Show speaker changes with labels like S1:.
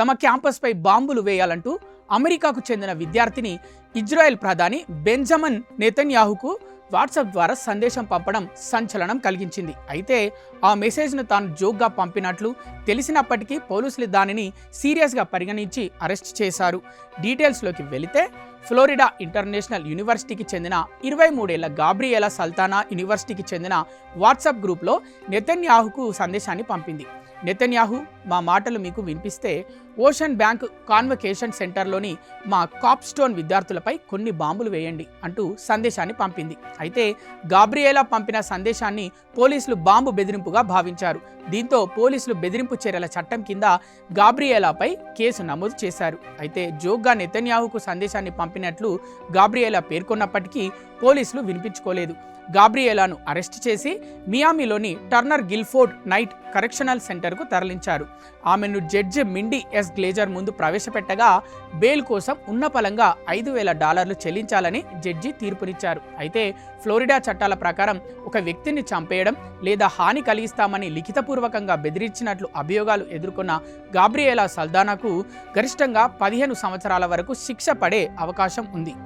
S1: తమ క్యాంపస్పై బాంబులు వేయాలంటూ అమెరికాకు చెందిన విద్యార్థిని ఇజ్రాయెల్ ప్రధాని బెంజమిన్ నెతన్యాహుకు వాట్సాప్ ద్వారా సందేశం పంపడం సంచలనం కలిగించింది. అయితే ఆ మెసేజ్ను తాను జోక్గా పంపినట్లు తెలిసినప్పటికీ పోలీసులు దానిని సీరియస్గా పరిగణించి అరెస్ట్ చేశారు. డీటెయిల్స్లోకి వెళితే ఫ్లోరిడా ఇంటర్నేషనల్ యూనివర్సిటీకి చెందిన 23 ఏళ్ల గాబ్రియేలా సల్తానా యూనివర్సిటీకి చెందిన వాట్సాప్ గ్రూప్లో నెతన్యాహుకు సందేశాన్ని పంపింది. నెతన్యాహు, మా మాటలు మీకు వినిపిస్తే ఓషన్ బ్యాంక్ కాన్వకేషన్ సెంటర్లోని మా కాప్స్టోన్ విద్యార్థులపై కొన్ని బాంబులు వేయండి అంటూ సందేశాన్ని పంపింది. అయితే గాబ్రియేలా పంపిన సందేశాన్ని పోలీసులు బాంబు బెదిరింపుగా భావించారు. దీంతో పోలీసులు బెదిరింపు చర్యల చట్టం కింద గాబ్రియేలాపై కేసు నమోదు చేశారు. అయితే జోక్గా నెతన్యాహుకు సందేశాన్ని పంపినట్లు గాబ్రియేలా పేర్కొన్నప్పటికీ పోలీసులు వినిపించుకోలేదు. గాబ్రియేలాను అరెస్ట్ చేసి మియామిలోని టర్నర్ గిల్ఫోర్డ్ నైట్ కరెక్షనల్ సెంటర్కు తరలించారు. ఆమెను జడ్జి మిండీ ఎస్ గ్లేజర్ ముందు ప్రవేశపెట్టగా బెయిల్ కోసం ఉన్నపలంగా $5,000 చెల్లించాలని జడ్జి తీర్పునిచ్చారు. అయితే ఫ్లోరిడా చట్టాల ప్రకారం ఒక వ్యక్తిని చంపేయడం లేదా హాని కలిగిస్తామని లిఖితపూర్వకంగా బెదిరించినట్లు అభియోగాలు ఎదుర్కొన్న గాబ్రియేలా సల్దానాకు గరిష్టంగా 15 సంవత్సరాల వరకు శిక్ష పడే అవకాశం ఉంది.